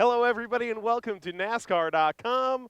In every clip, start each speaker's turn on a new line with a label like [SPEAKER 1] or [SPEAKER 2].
[SPEAKER 1] Hello, everybody, and welcome to NASCAR.com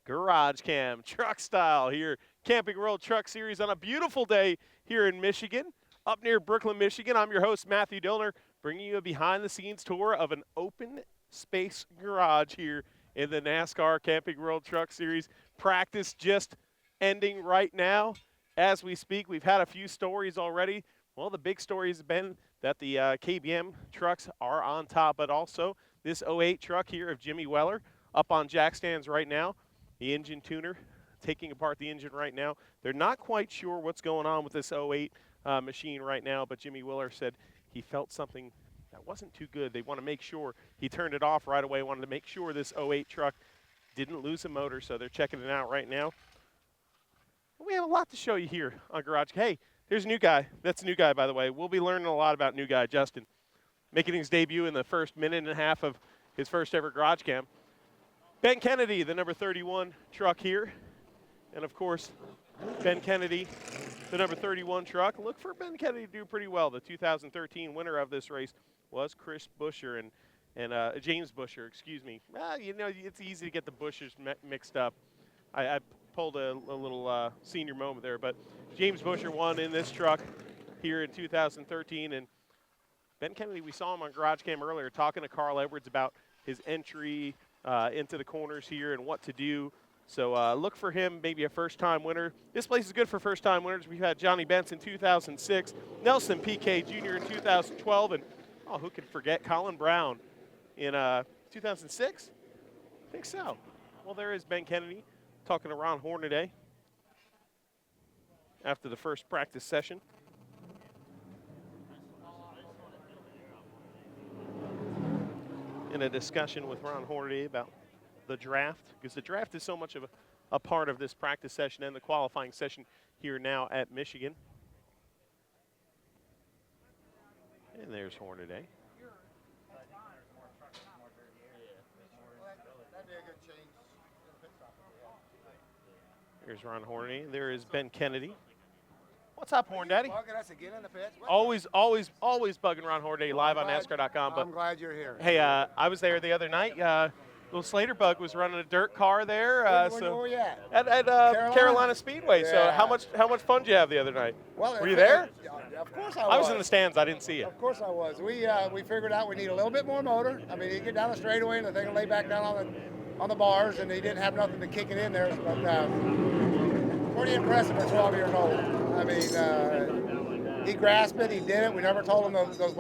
[SPEAKER 1] GarageCam Truck Style here, Camping World Truck Series on a beautiful day here in Michigan, up near Brooklyn, Michigan. I'm your host, Matthew Dillner, bringing you a behind-the-scenes tour of an open space garage here in the NASCAR Camping World Truck Series. Practice just ending right now as we speak. We've had a few stories already. Well, the big story has been that the KBM trucks are on top, but also this '08 truck here of Jimmy Weller up on jack stands right now. The engine tuner taking apart the engine right now. They're not quite sure what's going on with this '08 machine right now, but Jimmy Weller said he felt something that wasn't too good. They want to make sure he turned it off right away, wanted to make sure this '08 truck didn't lose a motor, so they're checking it out right now. We have a lot to show you here on Garage. Hey, there's a new guy. That's a new guy, by the way. We'll be learning a lot about new guy, Justin, making his debut in the first minute and a half of his first ever Garage Cam. Ben Kennedy, the number 31 truck here. And, of course, Ben Kennedy, the number 31 truck. Look for Ben Kennedy to do pretty well. The 2013 winner of this race was Chris Buescher and James Buescher, excuse me. You know, it's easy to get the Bueschers mixed up. I pulled a little senior moment there, but James Buescher won in this truck here in 2013, and Ben Kennedy, we saw him on Garage Cam earlier talking to Carl Edwards about his entry into the corners here and what to do. So look for him, maybe a first-time winner. This place is good for first-time winners. We've had Johnny Benson in 2006, Nelson Piquet Jr. in 2012, and who can forget Colin Brown in 2006? I think so. Well, there is Ben Kennedy talking to Ron Hornaday after the first practice session. In a discussion with Ron Hornaday about the draft, because the draft is so much of a part of this practice session and the qualifying session here now at Michigan. And there's Hornaday. Here's Ron Hornaday. There is Ben Kennedy. What's up, Horn Daddy?
[SPEAKER 2] Bugging us again in the pits?
[SPEAKER 1] Always bugging Ron Hornaday live on NASCAR.com.
[SPEAKER 2] I'm glad you're here.
[SPEAKER 1] Hey, I was there the other night. Little Slater Bug was running a dirt car there.
[SPEAKER 2] Where were you at?
[SPEAKER 1] At Carolina Speedway.
[SPEAKER 2] Yeah.
[SPEAKER 1] So how much fun did you have the other night?
[SPEAKER 2] Well,
[SPEAKER 1] were you there?
[SPEAKER 2] Of course I was.
[SPEAKER 1] I was in the stands. I didn't see you.
[SPEAKER 2] Of course I was. We figured out we need a little bit more motor. I mean, you get down the straightaway and the thing will lay back down on the bars, and he didn't have nothing to kick it in there. But pretty impressive for 12 years old. I mean, he grasped it. He did it. We never told him those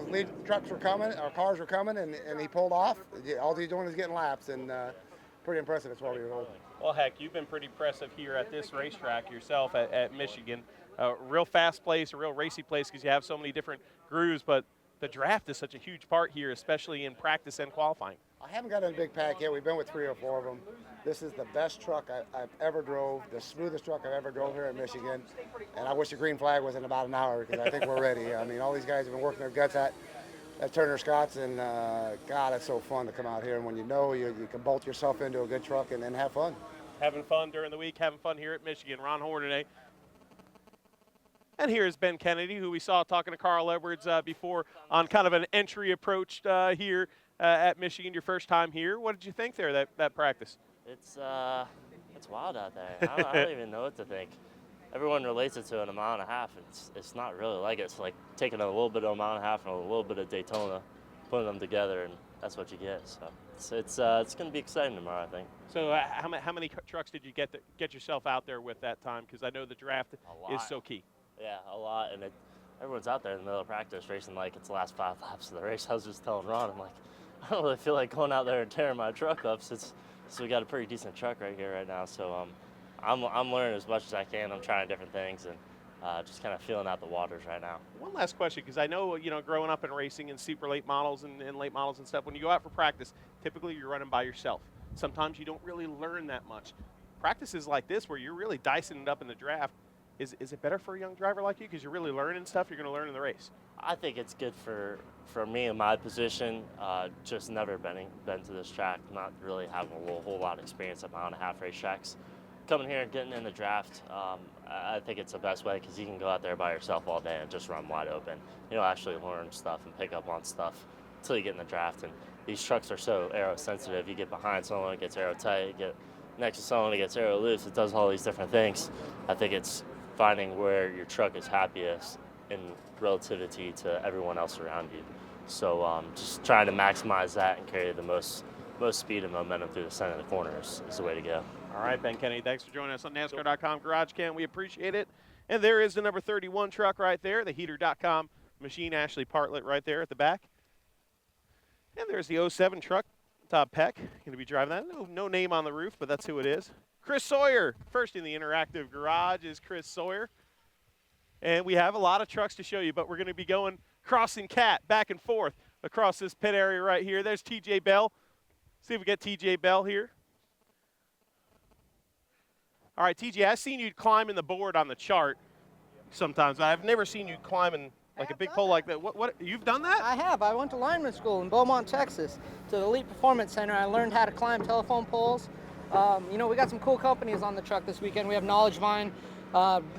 [SPEAKER 2] lead trucks were coming, or cars were coming, and he pulled off. All he's doing is getting laps, and pretty impressive at 12 years old.
[SPEAKER 1] Well, heck, you've been pretty impressive here at this racetrack yourself at Michigan. A real fast place, a real racy place because you have so many different grooves, but the draft is such a huge part here, especially in practice and qualifying.
[SPEAKER 2] I haven't got in a big pack yet. We've been with 3 or 4 of them. This is the best truck I've ever drove, the smoothest truck I've ever drove here in Michigan. And I wish the green flag was in about an hour because I think we're ready. I mean, all these guys have been working their guts at Turner Scott's, and God, it's so fun to come out here. And when you know you can bolt yourself into a good truck and have fun.
[SPEAKER 1] Having fun during the week, having fun here at Michigan. Ron Hornaday. And here's Ben Kennedy, who we saw talking to Carl Edwards before on kind of an entry approach here at Michigan, your first time here. What did you think there, that practice?
[SPEAKER 3] It's wild out there. I don't even know what to think. Everyone relates it to an mile and a half. It's not really like it. It's like taking a little bit of a mile and a half and a little bit of Daytona, putting them together, and that's what you get. So it's going to be exciting tomorrow, I think.
[SPEAKER 1] So how many trucks did you get yourself out there with that time? Because I know the draft is so key.
[SPEAKER 3] Yeah, a lot, and everyone's out there in the middle of practice racing like it's the last 5 laps of the race. I was just telling Ron, I'm like, I don't really feel like going out there and tearing my truck up since we got a pretty decent truck right here right now. So I'm learning as much as I can. I'm trying different things and just kind of feeling out the waters right now.
[SPEAKER 1] One last question, because I know, growing up in racing and super late models and late models and stuff, when you go out for practice, typically you're running by yourself. Sometimes you don't really learn that much. Practices like this where you're really dicing it up in the draft, is it better for a young driver like you because you're really learning stuff you're going to learn in the race?
[SPEAKER 3] I think it's good for me in my position, just never been to this track, not really having a whole lot of experience at mile and a half racetracks. Coming here and getting in the draft, I think it's the best way because you can go out there by yourself all day and just run wide open. Actually learn stuff and pick up on stuff until you get in the draft. And these trucks are so aero sensitive. You get behind someone, it gets aero tight. You get next to someone, it gets aero loose. It does all these different things. I think it's finding where your truck is happiest in relativity to everyone else around you. So just trying to maximize that and carry the most speed and momentum through the center of the corners is the way to go.
[SPEAKER 1] All right, Ben Kennedy, thanks for joining us on NASCAR.com GarageCam. We appreciate it. And there is the number 31 truck right there, the Heater.com machine, Ashley Partlet right there at the back. And there's the 07 truck, Todd Peck, going to be driving that. No name on the roof, but that's who it is. Chris Sawyer, first in the interactive garage is Chris Sawyer. And we have a lot of trucks to show you, but we're going to be going crossing cat back and forth across this pit area right here. There's TJ Bell. See if we get TJ Bell here. All right, TJ, I've seen you climbing the board on the chart sometimes. I've never seen you climbing like a big pole like that. What you've done that?
[SPEAKER 4] I have. I went to lineman school in Beaumont, Texas, to the Elite Performance Center. I learned how to climb telephone poles. We got some cool companies on the truck this weekend. We have Knowledge Vine,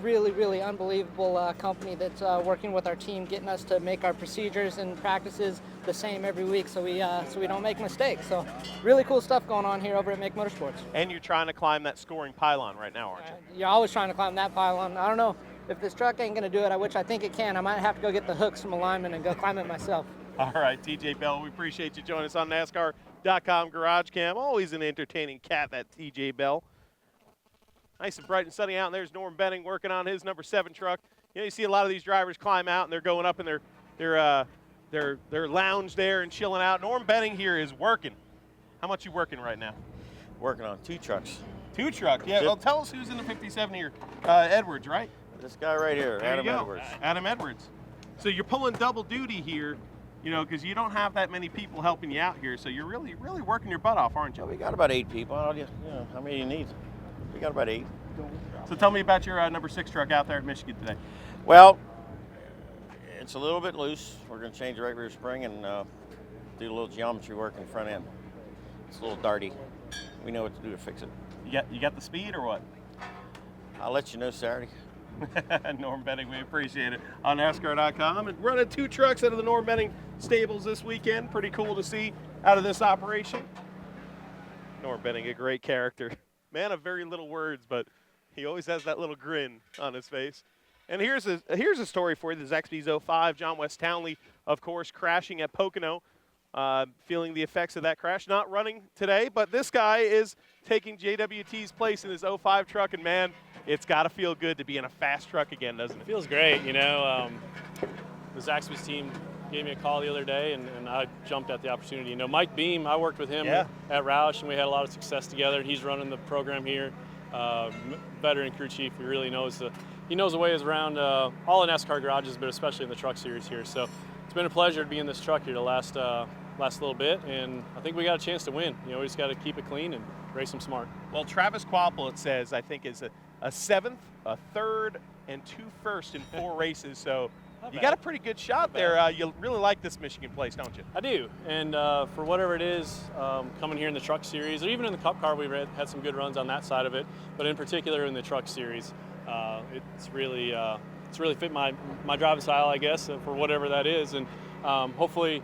[SPEAKER 4] really unbelievable company that's working with our team, getting us to make our procedures and practices the same every week, so we don't make mistakes. So really cool stuff going on here over at Make Motorsports.
[SPEAKER 1] And you're trying to climb that scoring pylon right now, aren't you?
[SPEAKER 4] You're always trying to climb that pylon. I don't know if this truck ain't gonna do it, which I think it can. I might have to go get the hooks from a lineman and go climb it myself.
[SPEAKER 1] All right, TJ Bell, we appreciate you joining us on NASCAR.com GarageCam. Always an entertaining cat, that TJ Bell. Nice and bright and sunny out, and there's Norm Benning working on his number 7 truck. You see a lot of these drivers climb out, and they're going up in their lounge there and chilling out. Norm Benning here is working. How much you working right now?
[SPEAKER 5] Working on 2 trucks.
[SPEAKER 1] 2 trucks, yeah. Well, tell us who's in the 57 here. Edwards, right?
[SPEAKER 5] This guy right here,
[SPEAKER 1] There
[SPEAKER 5] Adam
[SPEAKER 1] you go.
[SPEAKER 5] Edwards.
[SPEAKER 1] Adam Edwards. So you're pulling double duty here, because you don't have that many people helping you out here. So you're really working your butt off, aren't you?
[SPEAKER 5] Well, we got about 8 people. How many do you need? We got about 8.
[SPEAKER 1] So tell me about your number 6 truck out there at Michigan today.
[SPEAKER 5] Well, it's a little bit loose. We're going to change the right rear spring and do a little geometry work in the front end. It's a little darty. We know what to do to fix it.
[SPEAKER 1] You got the speed or what?
[SPEAKER 5] I'll let you know Saturday.
[SPEAKER 1] Norm Benning, we appreciate it. On NASCAR.com. And running 2 trucks out of the Norm Benning stables this weekend. Pretty cool to see out of this operation. Norm Benning, a great character. Man of very little words, but he always has that little grin on his face. And here's a story for you. The XB's 05, John West Townley, of course, crashing at Pocono, feeling the effects of that crash. Not running today, but this guy is taking JWT's place in his 05 truck, and man, it's got to feel good to be in a fast truck again, doesn't it?
[SPEAKER 6] Feels great, The Zaxby's team gave me a call the other day, and I jumped at the opportunity. Mike Beam, I worked with him at Roush, and we had a lot of success together. He's running the program here, veteran crew chief. He really knows the ways around all the NASCAR garages, but especially in the truck series here. So it's been a pleasure to be in this truck here the last little bit, and I think we got a chance to win. We just got to keep it clean and race them smart.
[SPEAKER 1] Well, Travis Quapple, it says, I think is a 7th, a 3rd, and 2 firsts in 4 races. So you got a pretty good shot there. You really like this Michigan place, don't you?
[SPEAKER 6] I do, and for whatever it is, coming here in the truck series, or even in the Cup car, we've had some good runs on that side of it, but in particular in the truck series, it's really fit my driving style, I guess, for whatever that is, and hopefully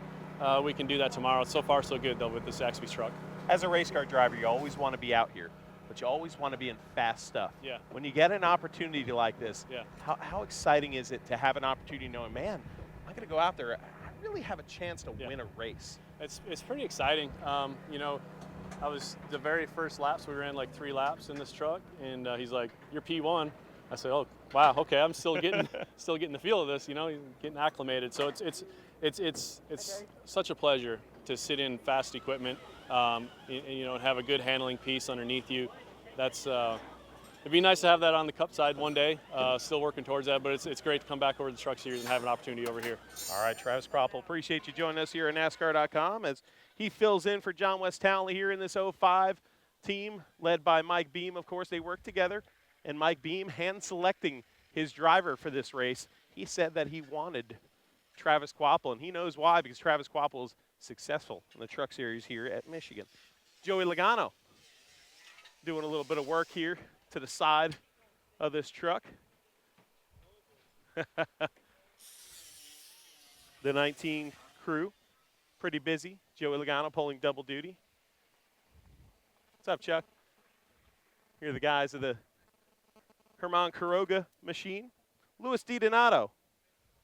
[SPEAKER 6] we can do that tomorrow. So far, so good, though, with this Zaxby's truck.
[SPEAKER 1] As a race car driver, you always want to be out here, but you always want to be in fast stuff.
[SPEAKER 6] Yeah.
[SPEAKER 1] When you get an opportunity like this,
[SPEAKER 6] yeah.
[SPEAKER 1] How exciting is it to have an opportunity knowing, man, I'm going to go out there, I really have a chance to win a race?
[SPEAKER 6] It's pretty exciting. I was the very first laps, we ran like 3 laps in this truck, and he's like, "You're P1." I said, "Oh, wow, okay, I'm still getting the feel of this, getting acclimated." So it's such a pleasure to sit in fast equipment, and have a good handling piece underneath you. That's it'd be nice to have that on the Cup side one day. Still working towards that, but it's great to come back over to the truck series and have an opportunity over here.
[SPEAKER 1] All right, Travis Kroppel, appreciate you joining us here at NASCAR.com as he fills in for John West Townley here in this 05 team led by Mike Beam. Of course, they work together, and Mike Beam hand-selecting his driver for this race. He said that he wanted Travis Kvapil, and he knows why, because Travis Kvapil is successful in the truck series here at Michigan. Joey Logano doing a little bit of work here to the side of this truck. The 19 crew pretty busy. Joey Logano pulling double duty. What's up, Chuck? Here are the guys of the Herman Quiroga machine. Louis DiDonato.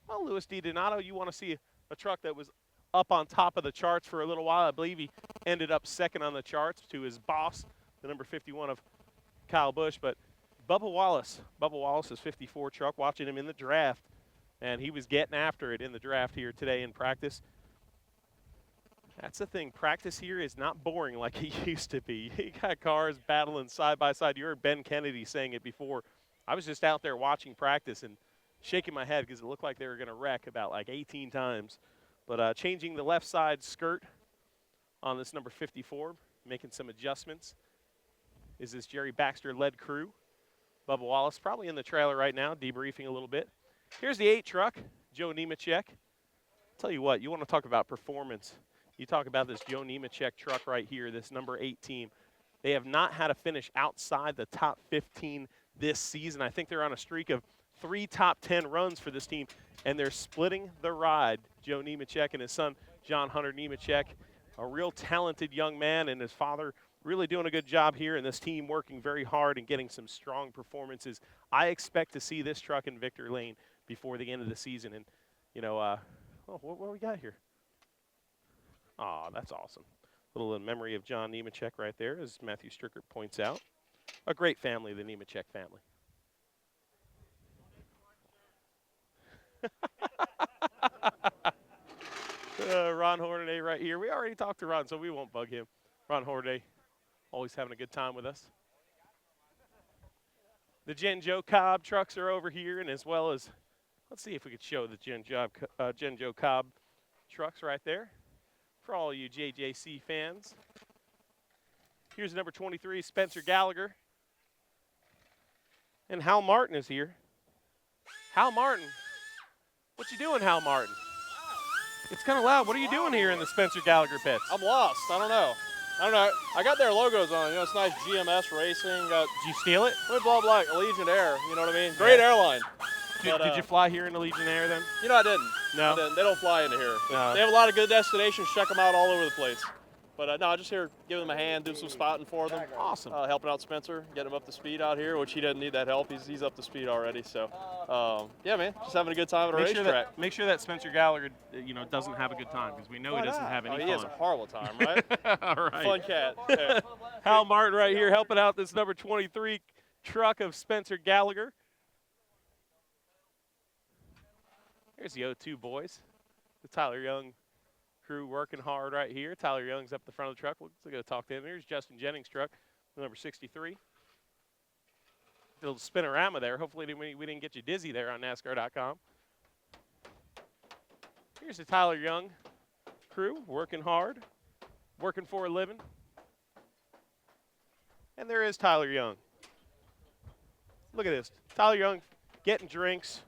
[SPEAKER 1] Well, Louis DiDonato, you want to see a truck that was up on top of the charts for a little while. I believe he ended up second on the charts to his boss, the number 51 of Kyle Busch. But Bubba Wallace's 54 truck, watching him in the draft, and he was getting after it in the draft here today in practice. That's the thing. Practice here is not boring like it used to be. You got cars battling side by side. You heard Ben Kennedy saying it before. I was just out there watching practice and shaking my head because it looked like they were going to wreck about like 18 times. But changing the left side skirt on this number 54, making some adjustments, is this Jerry Baxter-led crew. Bubba Wallace probably in the trailer right now, debriefing a little bit. Here's the 8 truck, Joe Nemechek. Tell you what, you want to talk about performance. You talk about this Joe Nemechek truck right here, this number 8 team. They have not had a finish outside the top 15 this season. I think they're on a streak of 3 top 10 runs for this team, and they're splitting the ride. Joe Nemechek and his son, John Hunter Nemechek, a real talented young man, and his father really doing a good job here, and this team working very hard and getting some strong performances. I expect to see this truck in Victor Lane before the end of the season. And, you know, what do we got here? Oh, that's awesome. Little in memory of John Nemechek right there, as Matthew Strickert points out. A great family, the Nemechek family. Ron Hornaday right here. We already talked to Ron, so we won't bug him. Ron Hornaday, always having a good time with us. The Gen Joe Cobb trucks are over here, and as well as, let's see if we could show the Gen Joe Cobb trucks right there for all you JJC fans. Here's number 23, Spencer Gallagher. And Hal Martin is here. Hal Martin. What you doing, Hal Martin? It's kind of loud. What are you doing here in the Spencer Gallagher pits?
[SPEAKER 7] I'm lost. I don't know. I got their logos on. You know, it's nice GMS Racing.
[SPEAKER 1] Did you steal it?
[SPEAKER 7] We blah blah Allegiant Air. You know what I mean? Great airline.
[SPEAKER 1] Did you fly here in Allegiant Air then?
[SPEAKER 7] You know, I didn't.
[SPEAKER 1] No?
[SPEAKER 7] I didn't. They don't fly into here.
[SPEAKER 1] No.
[SPEAKER 7] They have a lot of good destinations. Check them out all over the place. But no, just here giving them a hand, doing some spotting for them.
[SPEAKER 1] Awesome.
[SPEAKER 7] Helping out Spencer, getting him up to speed out here, which he doesn't need that help. He's up to speed already. So, yeah, man, just having a good time at a racetrack.
[SPEAKER 1] Make sure that Spencer Gallagher, doesn't have a good time, because we know he doesn't have any fun.
[SPEAKER 7] He has a horrible time, right?
[SPEAKER 1] All right.
[SPEAKER 7] Fun cat. Yeah.
[SPEAKER 1] Hal Martin right here helping out this number 23 truck of Spencer Gallagher. Here's the 02 boys. The Tyler Young crew working hard right here. Tyler Young's up the front of the truck. We're going to talk to him. Here's Justin Jennings' truck, number 63. Little spinorama there. Hopefully we didn't get you dizzy there on NASCAR.com. Here's the Tyler Young crew working hard, working for a living. And there is Tyler Young. Look at this. Tyler Young getting drinks.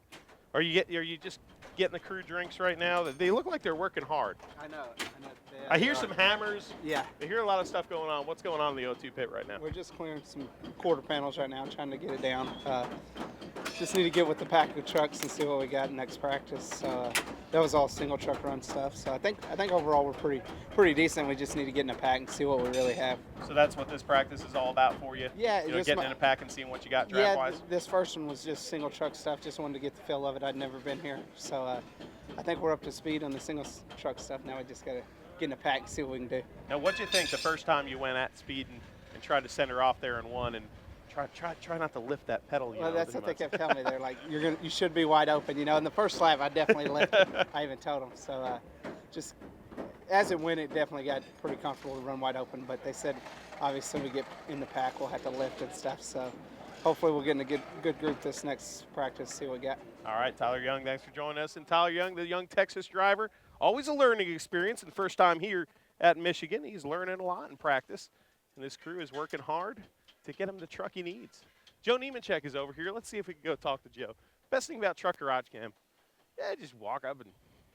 [SPEAKER 1] Are you just getting the crew drinks right now? They look like they're working hard.
[SPEAKER 8] I know.
[SPEAKER 1] I hear some hammers.
[SPEAKER 8] Yeah.
[SPEAKER 1] I hear a lot of stuff going on. What's going on in the O2 pit right now?
[SPEAKER 8] We're just clearing some quarter panels right now, trying to get it down. Just need to get with the pack of trucks and see what we got next practice. That was all single truck run stuff. So I think overall we're pretty decent. We just need to get in a pack and see what we really have.
[SPEAKER 1] So that's what this practice is all about for you?
[SPEAKER 8] Yeah.
[SPEAKER 1] Getting in a pack and seeing what you got draft-wise?
[SPEAKER 8] Yeah, this first one was just single truck stuff. Just wanted to get the feel of it. I'd never been here. So I think we're up to speed on the single truck stuff. Now we just got to get in a pack and see what we can do.
[SPEAKER 1] Now, what'd you think the first time you went at speed and tried to send her off there in one and try not to lift that pedal?
[SPEAKER 8] Well, that's what they kept telling me. They're like, you should be wide open. You know, in the first lap, I definitely lifted. I even told them. So just as it went, it definitely got pretty comfortable to run wide open. But they said, obviously, we get in the pack, we'll have to lift and stuff. So hopefully we'll get in a good group this next practice, see what we got.
[SPEAKER 1] All right, Tyler Young, thanks for joining us. And Tyler Young, the young Texas driver, always a learning experience, and first time here at Michigan. He's learning a lot in practice, and this crew is working hard to get him the truck he needs. Joe Nemechek is over here. Let's see if we can go talk to Joe. Best thing about Truck GarageCam, just walk up and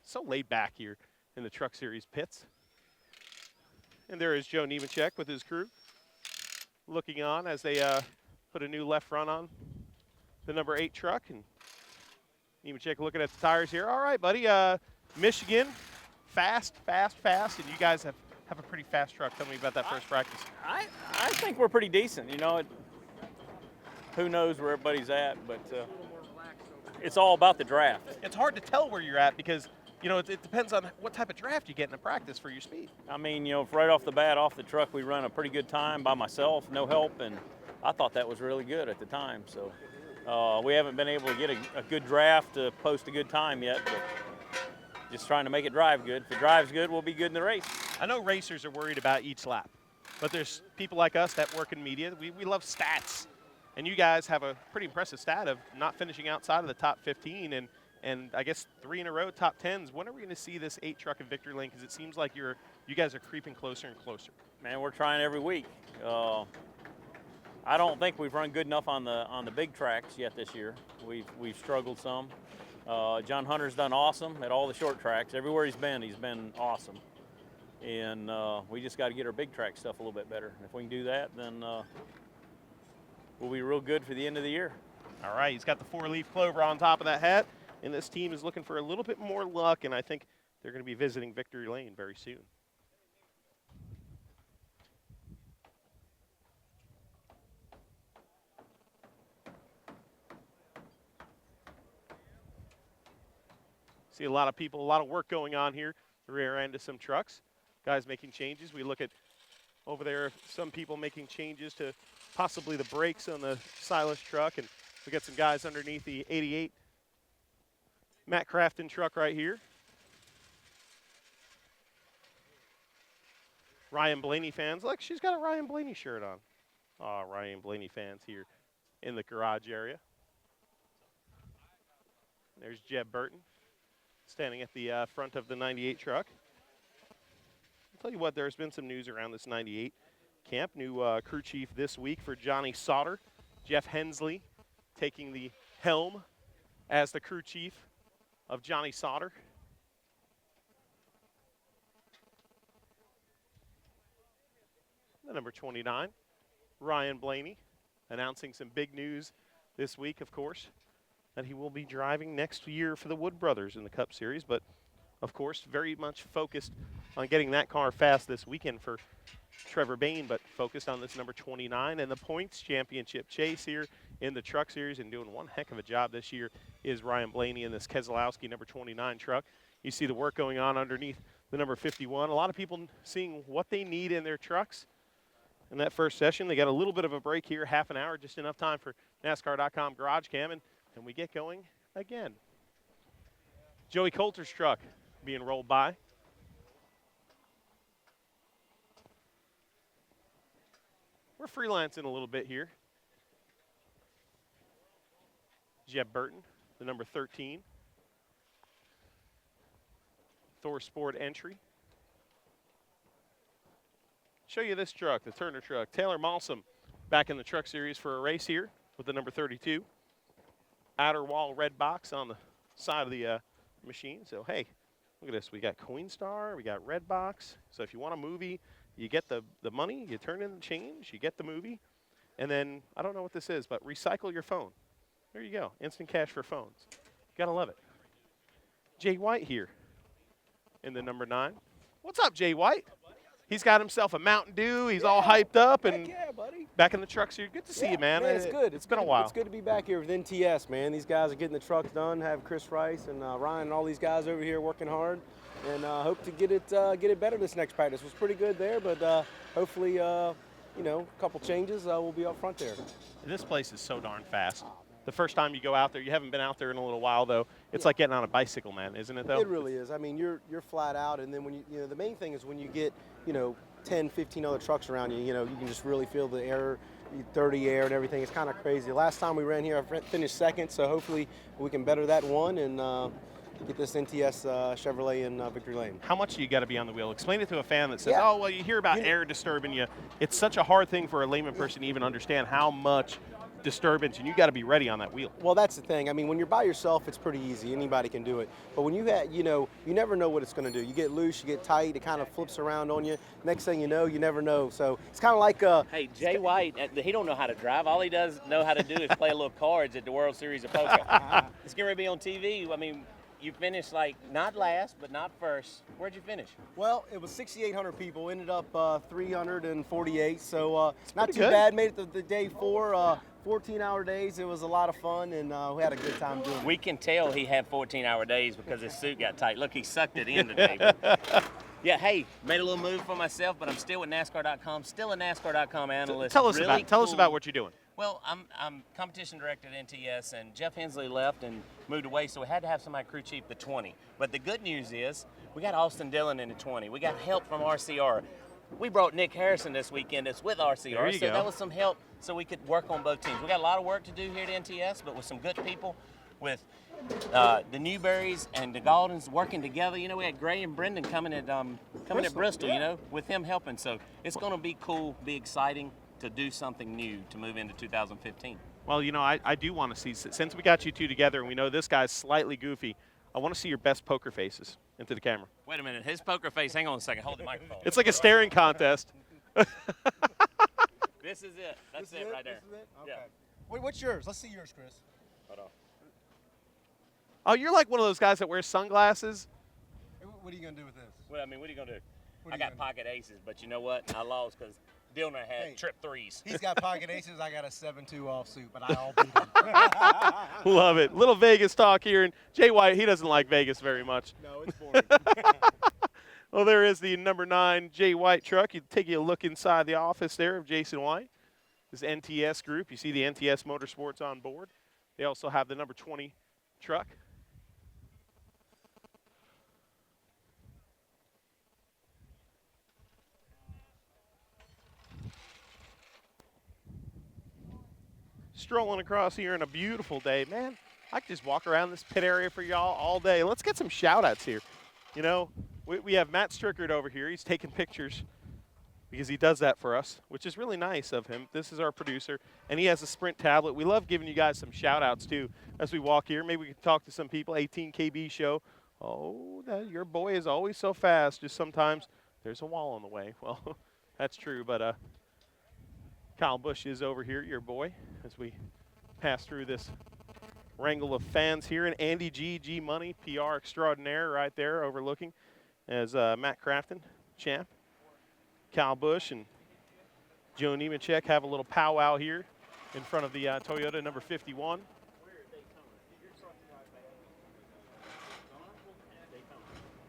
[SPEAKER 1] so laid back here in the Truck Series pits. And there is Joe Nemechek with his crew looking on as they put a new left front on the number 8 truck. And Nemechek looking at the tires here. All right, buddy. Michigan fast, and you guys have a pretty fast truck. Tell me about that first practice.
[SPEAKER 9] I think we're pretty decent. Who knows where everybody's at, but it's all about the draft.
[SPEAKER 1] It's hard to tell where you're at because, it depends on what type of draft you get in a practice for your speed.
[SPEAKER 9] Right off the bat, off the truck, we run a pretty good time by myself, no help, and I thought that was really good at the time. So we haven't been able to get a good draft to post a good time yet, but just trying to make it drive good. If it drives good, we'll be good in the race.
[SPEAKER 1] I know racers are worried about each lap, but there's people like us that work in media. We love stats, and you guys have a pretty impressive stat of not finishing outside of the top 15 and I guess 3 in a row top 10s. When are we going to see this 8 truck in victory lane? Because it seems like you guys are creeping closer and closer.
[SPEAKER 9] Man, we're trying every week. I don't think we've run good enough on the big tracks yet this year. We've struggled some. John Hunter's done awesome at all the short tracks. Everywhere he's been awesome. And we just got to get our big track stuff a little bit better. And if we can do that, then we'll be real good for the end of the year.
[SPEAKER 1] All right, he's got the 4-leaf clover on top of that hat, and this team is looking for a little bit more luck, and I think they're going to be visiting victory lane very soon. See a lot of people, a lot of work going on here, the rear end of some trucks. Guys making changes. We look at over there, some people making changes to possibly the brakes on the Silas truck, and we got some guys underneath the 88 Matt Crafton truck right here. Ryan Blaney fans. Look, she's got a Ryan Blaney shirt on. Oh, Ryan Blaney fans here in the garage area. There's Jeb Burton standing at the front of the 98 truck. I'll tell you what, there's been some news around this 98 camp. New crew chief this week for Johnny Sauter. Jeff Hensley taking the helm as the crew chief of Johnny Sauter. The number 29, Ryan Blaney, announcing some big news this week, of course, that he will be driving next year for the Wood Brothers in the Cup Series, but of course very much focused on getting that car fast this weekend for Trevor Bain, but focused on this number 29 and the points championship chase here in the Truck Series, and doing one heck of a job this year is Ryan Blaney in this Keselowski number 29 truck. You see the work going on underneath the number 51. A lot of people seeing what they need in their trucks in that first session. They got a little bit of a break here, half an hour, just enough time for NASCAR.com GarageCam, and we get going again. Joey Coulter's truck being rolled by. We're freelancing a little bit here. Jeb Burton, the number 13. Thor Sport entry. Show you this truck, the Turner truck. Taylor Malsom back in the Truck Series for a race here with the number 32. Outer wall red box on the side of the machine. So, hey, look at this. We got Coinstar, we got red box. So if you want a movie, you get the money, you turn in the change, you get the movie. And then, I don't know what this is, but recycle your phone. There you go. Instant cash for phones. Gotta love it. Jay White here in the number 9. What's up, Jay White? He's got himself a Mountain Dew. He's all hyped up and
[SPEAKER 10] yeah, buddy.
[SPEAKER 1] Back in the truck series. Good to see you, man.
[SPEAKER 10] It's good.
[SPEAKER 1] It's been a while.
[SPEAKER 10] It's good to be back here with NTS, man. These guys are getting the trucks done. Have Chris Rice and Ryan and all these guys over here working hard, and hope to get it better this next practice. It was pretty good there, but hopefully, a couple changes, we'll be up front there.
[SPEAKER 1] This place is so darn fast. The first time you go out there, you haven't been out there in a little while though. It's like getting on a bicycle, man, isn't it though?
[SPEAKER 10] It really is. I mean, you're flat out, and then when you the main thing is when you get 10, 15 other trucks around you, you can just really feel the air, dirty air and everything. It's kind of crazy. Last time we ran here, I finished second, so hopefully we can better that one and get this NTS Chevrolet in victory lane.
[SPEAKER 1] How much do you got to be on the wheel? Explain it to a fan that says, oh, well, you hear about air disturbing you. It's such a hard thing for a layman person to even understand how much disturbance, and you got to be ready on that wheel.
[SPEAKER 10] Well, that's the thing. I mean, when you're by yourself, it's pretty easy. Anybody can do it. But when you you never know what it's going to do. You get loose, you get tight, it kind of flips around on you. Next thing you know, you never know. So it's kind of like
[SPEAKER 11] Hey, Jay White, he don't know how to drive. All he does know how to do is play a little cards at the World Series of Poker. It's going to be on TV. I mean, you finished like not last, but not first. Where'd you finish?
[SPEAKER 10] Well, it was 6,800 people. Ended up 348, so not
[SPEAKER 1] pretty
[SPEAKER 10] too
[SPEAKER 1] good.
[SPEAKER 10] bad. Made it the day 4. 14-hour days. It was a lot of fun, and we had a good time doing it.
[SPEAKER 11] We can tell he had 14-hour days because his suit got tight. Look, he sucked it in today. But yeah, hey, made a little move for myself, but I'm still with NASCAR.com, still a NASCAR.com analyst.
[SPEAKER 1] Tell us
[SPEAKER 11] Really
[SPEAKER 1] tell us
[SPEAKER 11] cool.
[SPEAKER 1] about what you're doing.
[SPEAKER 11] Well, I'm competition director at NTS, and Jeff Hensley left and moved away, so we had to have somebody crew chief the 20. But the good news is we got Austin Dillon in the 20. We got help from RCR. We brought Nick Harrison this weekend. It's with RCR,
[SPEAKER 1] There you
[SPEAKER 11] so
[SPEAKER 1] go.
[SPEAKER 11] that was some help so we could work on both teams. We got a lot of work to do here at NTS, but with some good people, with the Newberries and the Galdens working together. You know, we had Gray and Brendan coming at Bristol, you know, with him helping. So it's going to be cool, be exciting to do something new to move into 2015.
[SPEAKER 1] Well, you know, I do want to see, since we got you two together and we know this guy's slightly goofy, I want to see your best poker faces into the camera.
[SPEAKER 11] Wait a minute, his poker face, hang on a second, hold the microphone.
[SPEAKER 1] It's like a staring contest.
[SPEAKER 11] This is it, that's it right there.
[SPEAKER 10] This is it? Okay.
[SPEAKER 11] Yeah.
[SPEAKER 10] Wait, what's yours? Let's see yours, Chris.
[SPEAKER 11] Hold on.
[SPEAKER 1] Oh, you're like one of those guys that wears sunglasses.
[SPEAKER 10] What are you going to do with this?
[SPEAKER 11] Well, I mean, what are you going to do?
[SPEAKER 10] What are
[SPEAKER 11] I
[SPEAKER 10] you
[SPEAKER 11] got
[SPEAKER 10] gonna
[SPEAKER 11] pocket aces, but you know what? I lost because Dillner had
[SPEAKER 10] Hey.
[SPEAKER 11] trip threes.
[SPEAKER 10] He's got pocket aces. I got a 7-2 offsuit, but I all beat him.
[SPEAKER 1] Love it. Little Vegas talk here. And Jay White, he doesn't like Vegas very much.
[SPEAKER 10] No, it's boring.
[SPEAKER 1] Well, there is the number 9 Jay White truck. You take a look inside the office there of Jason White. This NTS group. You see the NTS Motorsports on board. They also have the number 20 truck. Strolling across here on a beautiful day. Man, I could just walk around this pit area for y'all all day. Let's get some shout-outs here. You know, we have Matt Strickard over here. He's taking pictures because he does that for us, which is really nice of him. This is our producer, and he has a Sprint tablet. We love giving you guys some shout-outs, too, as we walk here. Maybe we can talk to some people. 18KB show. Oh, your boy is always so fast. Just sometimes there's a wall in the way. Well, that's true, but Kyle Busch is over here, your boy, as we pass through this wrangle of fans here. And Andy G Money, PR extraordinaire right there overlooking as Matt Crafton, champ. Kyle Busch and Joe Nemechek have a little powwow here in front of the Toyota number 51.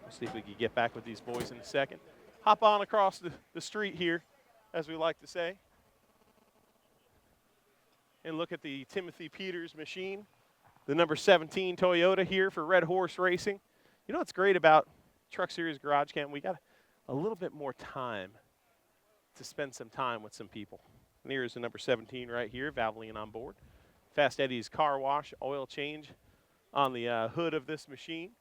[SPEAKER 1] We'll see if we can get back with these boys in a second. Hop on across the street here, as we like to say, and look at the Timothy Peters machine, the number 17 Toyota here for Red Horse Racing. You know what's great about Truck Series Garage Camp? We got a little bit more time to spend some time with some people. And here's the number 17 right here, Valvoline on board. Fast Eddie's car wash, oil change on the hood of this machine.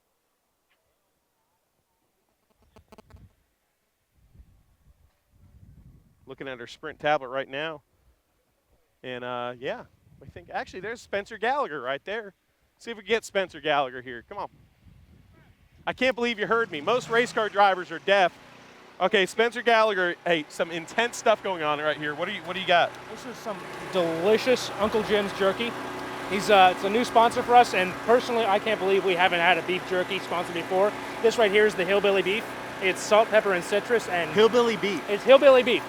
[SPEAKER 1] Looking at our Sprint tablet right now. And, yeah, we think, actually, there's Spencer Gallagher right there. See if we can get Spencer Gallagher here. Come on. I can't believe you heard me. Most race car drivers are deaf. Okay, Spencer Gallagher, hey, some intense stuff going on right here. What do you got?
[SPEAKER 12] This is some delicious Uncle Jim's jerky. It's a new sponsor for us, and personally, I can't believe we haven't had a beef jerky sponsor before. This right here is the Hillbilly Beef. It's salt, pepper, and citrus. And
[SPEAKER 1] Hillbilly Beef.
[SPEAKER 12] It's Hillbilly Beef.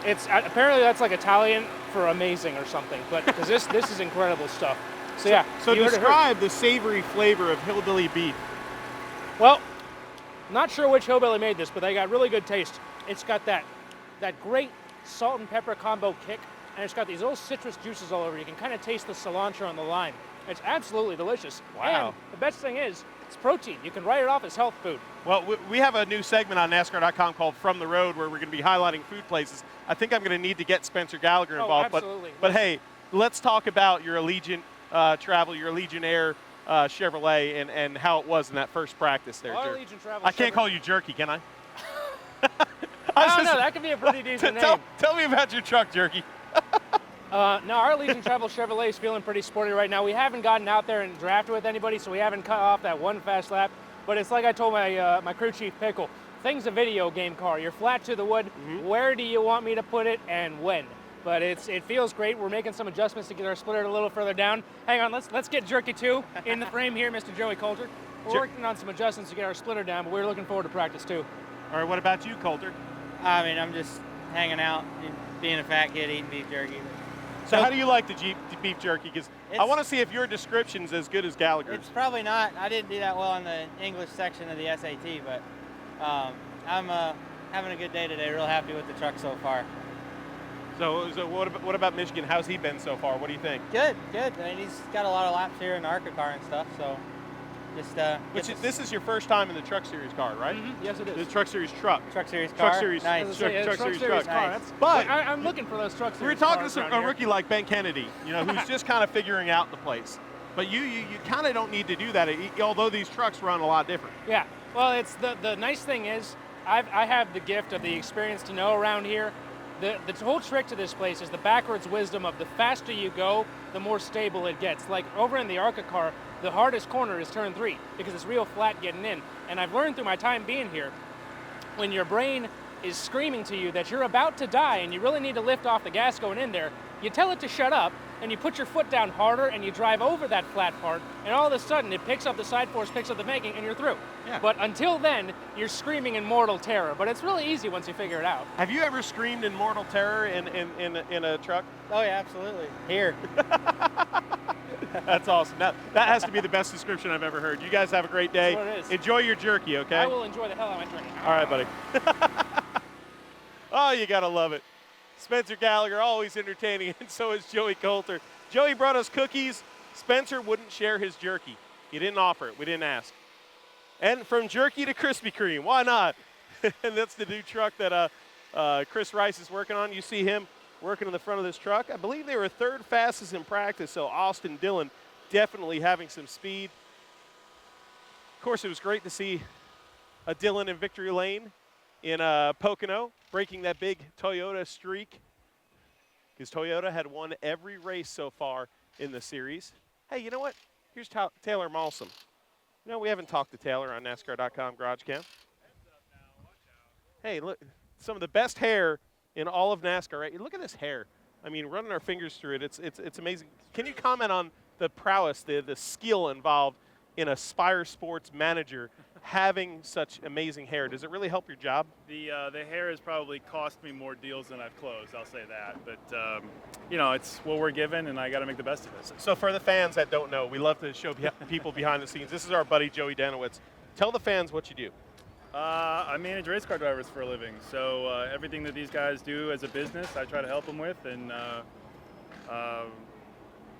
[SPEAKER 12] It's apparently that's like Italian for amazing or something, but because this is incredible stuff. So yeah.
[SPEAKER 1] So
[SPEAKER 12] you heard it
[SPEAKER 1] describe the savory flavor of Hillbilly Beef.
[SPEAKER 12] Well, not sure which hillbilly made this, but they got really good taste. It's got that great salt and pepper combo kick, and it's got these little citrus juices all over. You can kind of taste the cilantro on the lime. It's absolutely delicious.
[SPEAKER 1] Wow.
[SPEAKER 12] And the best thing is, it's protein. You can write it off as health food.
[SPEAKER 1] Well, we have a new segment on NASCAR.com called From the Road where we're going to be highlighting food places. I think I'm going to need to get Spencer Gallagher involved.
[SPEAKER 12] Absolutely.
[SPEAKER 1] But hey, let's talk about your Allegiant travel, your Allegiant Air Chevrolet, and how it was in that first practice there,
[SPEAKER 12] Our
[SPEAKER 1] Jerky.
[SPEAKER 12] Allegiant Travel
[SPEAKER 1] I can't
[SPEAKER 12] Chevrolet-
[SPEAKER 1] call you Jerky, can I?
[SPEAKER 12] I don't know. That could be a pretty decent name.
[SPEAKER 1] Tell me about your truck, Jerky.
[SPEAKER 12] No, our Allegiant Travel Chevrolet is feeling pretty sporty right now. We haven't gotten out there and drafted with anybody, so we haven't cut off that one fast lap. But it's like I told my crew chief, Pickle, thing's a video game car. You're flat to the wood. Where do you want me to put it and when? but it feels great. We're making some adjustments to get our splitter a little further down. Hang on, let's get Jerky 2 in the frame here, Mr. Joey Coulter. We're working on some adjustments to get our splitter down, but we're looking forward to practice too.
[SPEAKER 1] All right, what about you, Coulter?
[SPEAKER 13] I mean, I'm just hanging out, being a fat kid, eating beef jerky.
[SPEAKER 1] So how do you like the beef jerky? Because I want to see if your description's as good as Gallagher's.
[SPEAKER 13] It's probably not. I didn't do that well in the English section of the SAT, but I'm having a good day today. Real happy with the truck so far.
[SPEAKER 1] So what about Michigan? How's he been so far? What do you think?
[SPEAKER 13] Good. I mean, he's got a lot of laps here in the ARCA car and stuff, so just
[SPEAKER 1] This is your first time in the Truck Series car, right?
[SPEAKER 12] Mm-hmm. Yes, it is.
[SPEAKER 1] The Truck Series truck.
[SPEAKER 13] Truck Series car.
[SPEAKER 1] Truck Series.
[SPEAKER 13] Nice.
[SPEAKER 1] Truck Series truck.
[SPEAKER 12] Car.
[SPEAKER 1] Nice. But
[SPEAKER 12] I'm looking for those Truck Series.
[SPEAKER 1] We were talking
[SPEAKER 12] cars
[SPEAKER 1] to a rookie like Ben Kennedy, who's just kind of figuring out the place. But you kind of don't need to do that, although these trucks run a lot different.
[SPEAKER 12] Yeah. Well, it's the nice thing is I have the gift of the experience to know around here. The whole trick to this place is the backwards wisdom of the faster you go, the more stable it gets. Like over in the ARCA car, the hardest corner is turn 3 because it's real flat getting in. And I've learned through my time being here, when your brain is screaming to you that you're about to die and you really need to lift off the gas going in there, you tell it to shut up and you put your foot down harder and you drive over that flat part, and all of a sudden it picks up the side force, picks up the banking, and you're through.
[SPEAKER 1] Yeah.
[SPEAKER 12] But until then, you're screaming in mortal terror. But it's really easy once you figure it out.
[SPEAKER 1] Have you ever screamed in mortal terror in a truck?
[SPEAKER 13] Oh yeah, absolutely. Here.
[SPEAKER 1] That's awesome. That has to be the best description I've ever heard. You guys have a great day.
[SPEAKER 12] That's what it is.
[SPEAKER 1] Enjoy your jerky, okay?
[SPEAKER 12] I will enjoy the hell out of my drink.
[SPEAKER 1] All right, buddy. Oh, you gotta love it. Spencer Gallagher, always entertaining, and so is Joey Coulter. Joey brought us cookies. Spencer wouldn't share his jerky. He didn't offer it. We didn't ask. And from jerky to Krispy Kreme, why not? And that's the new truck that Chris Rice is working on. You see him working in the front of this truck. I believe they were third fastest in practice, so Austin Dillon definitely having some speed. Of course, it was great to see a Dillon in victory lane in Pocono, breaking that big Toyota streak, because Toyota had won every race so far in the series. Hey, you know what? Here's Taylor Malsom. We haven't talked to Taylor on NASCAR.com GarageCam. Hey, look, some of the best hair in all of NASCAR, right? Look at this hair. I mean, running our fingers through it, it's amazing. Can you comment on the prowess, the skill involved in a Spire Sports manager having such amazing hair? Does it really help your job?
[SPEAKER 14] The hair has probably cost me more deals than I've closed, I'll say that. But, it's what we're given, and I got to make the best of it.
[SPEAKER 1] So for the fans that don't know, we love to show people behind the scenes. This is our buddy Joey Danowitz. Tell the fans what you do.
[SPEAKER 14] I manage race car drivers for a living, so everything that these guys do as a business, I try to help them with, and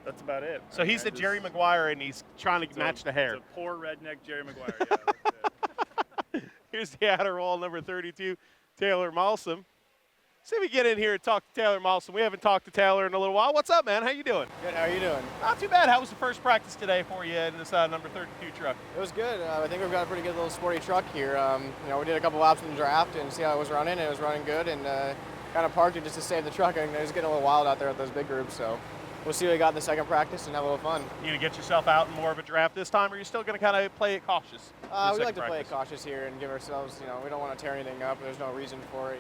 [SPEAKER 14] that's about it.
[SPEAKER 1] So he's the Jerry Maguire, and he's trying to match the hair.
[SPEAKER 14] It's a poor redneck Jerry Maguire, yeah. That's it.
[SPEAKER 1] Here's the outer wall, number 32, Taylor Malsom. See if we get in here and talk to Taylor Malsom. We haven't talked to Taylor in a little while. What's up, man? How you doing?
[SPEAKER 15] Good. How are you doing?
[SPEAKER 1] Not too bad. How was the first practice today for you in this number 32 truck?
[SPEAKER 15] It was good. I think we've got a pretty good little sporty truck here. We did a couple laps in the draft and see how it was running. It was running good, and kind of parked it just to save the truck. And it was getting a little wild out there with those big groups. So we'll see what we got in the second practice and have a little fun.
[SPEAKER 1] You gonna get yourself out in more of a draft this time, or are you still gonna kind of play it cautious?
[SPEAKER 15] We like to play it cautious here and give ourselves, we don't want to tear anything up. There's no reason for it.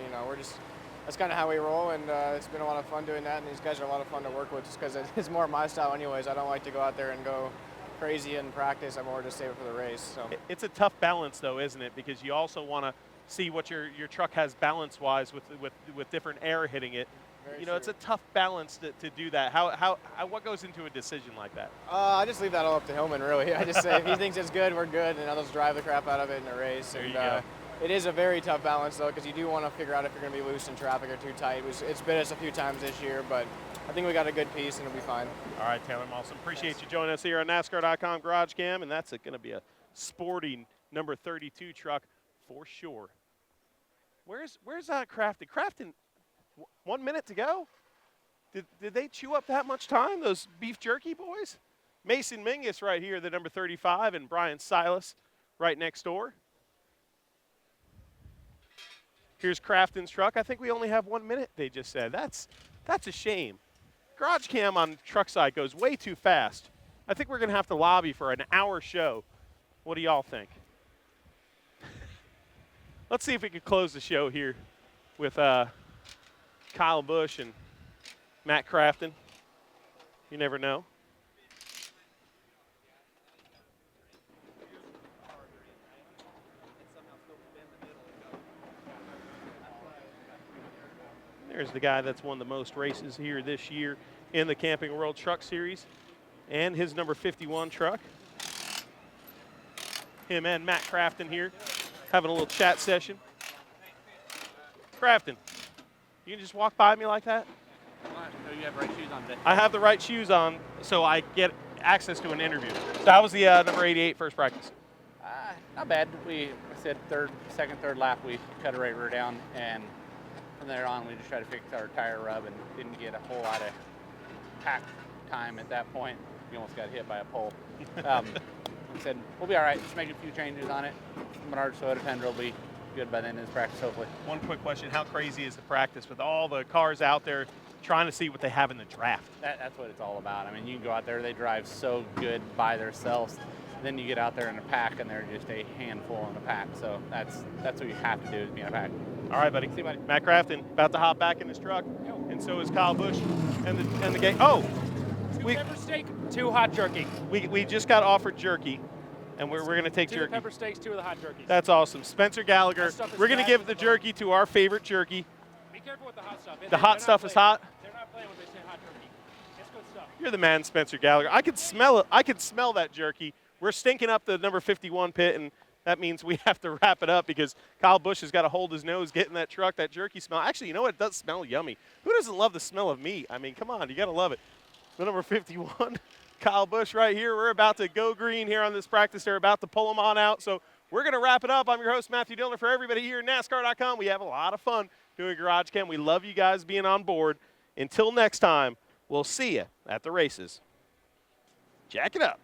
[SPEAKER 15] That's kind of how we roll, and it's been a lot of fun doing that, and these guys are a lot of fun to work with just because it's more my style anyways. I don't like to go out there and go crazy in practice. I'm more just save it for the race. So
[SPEAKER 1] it's a tough balance, though, isn't it? Because you also want to see what your truck has balance-wise with different air hitting it.
[SPEAKER 15] Very true.
[SPEAKER 1] It's a tough balance to do that. What goes into a decision like that?
[SPEAKER 15] I just leave that all up to Hillman, really. I just say if he thinks it's good, we're good, and others drive the crap out of it in a race.
[SPEAKER 1] There
[SPEAKER 15] and,
[SPEAKER 1] you go.
[SPEAKER 15] It is a very tough balance, though, because you do want to figure out if you're going to be loose in traffic or too tight. It's bit us a few times this year, but I think we got a good piece, and it'll be fine.
[SPEAKER 1] All right, Taylor Malsom, appreciate you joining us here on NASCAR.com GarageCam, and that's going to be a sporty number 32 truck for sure. Where's Crafton? Crafton, 1 minute to go? Did they chew up that much time, those beef jerky boys? Mason Mingus right here, the number 35, and Brian Silas right next door. Here's Crafton's truck. I think we only have 1 minute, they just said. That's a shame. GarageCam on truck side goes way too fast. I think we're going to have to lobby for an hour show. What do y'all think? Let's see if we could close the show here with Kyle Busch and Matt Crafton. You never know. There's the guy that's won the most races here this year in the Camping World Truck Series, and his number 51 truck. Him and Matt Crafton here having a little chat session. Crafton, you can just walk by me like that?
[SPEAKER 16] No, you have right shoes on today.
[SPEAKER 1] I have the right shoes on, so I get access to an interview. So how was the number 88 first practice?
[SPEAKER 16] Not bad. I said second, third lap, we cut a right rear down, and from there on, we just tried to fix our tire rub and didn't get a whole lot of pack time at that point. We almost got hit by a pole. We said, we'll be all right. Just make a few changes on it. Menard soda tender will be good by the end of this practice, hopefully.
[SPEAKER 1] One quick question. How crazy is the practice with all the cars out there trying to see what they have in the draft?
[SPEAKER 16] That's what it's all about. I mean, you can go out there, they drive so good by themselves. Then you get out there in a pack, and they're just a handful in a pack. So that's what you have to do is be in a pack.
[SPEAKER 1] All right, buddy.
[SPEAKER 16] See you, buddy.
[SPEAKER 1] Matt Crafton about to hop back in his truck, and so is Kyle Busch and the gang. Oh,
[SPEAKER 12] Two pepper steak, 2 hot jerky.
[SPEAKER 1] we just got offered jerky, and we're going to take
[SPEAKER 12] 2
[SPEAKER 1] jerky.
[SPEAKER 12] pepper steaks, 2 of the hot jerkies.
[SPEAKER 1] That's awesome. Spencer Gallagher,
[SPEAKER 12] That stuff is
[SPEAKER 1] we're going to
[SPEAKER 12] bad.
[SPEAKER 1] give the jerky to our favorite jerky.
[SPEAKER 12] Be careful with the hot stuff.
[SPEAKER 1] The hot stuff is hot.
[SPEAKER 12] They're not playing when they say hot jerky. It's good stuff.
[SPEAKER 1] You're the man, Spencer Gallagher. I could smell it. I could smell that jerky. We're stinking up the number 51 pit, and that means we have to wrap it up because Kyle Busch has got to hold his nose getting that truck, that jerky smell. Actually, you know what? It does smell yummy. Who doesn't love the smell of meat? I mean, come on. You got to love it. The number 51, Kyle Busch right here. We're about to go green here on this practice. They're about to pull them on out. So we're going to wrap it up. I'm your host, Matthew Dillner. For everybody here at NASCAR.com, we have a lot of fun doing GarageCam. We love you guys being on board. Until next time, we'll see you at the races. Jack it up.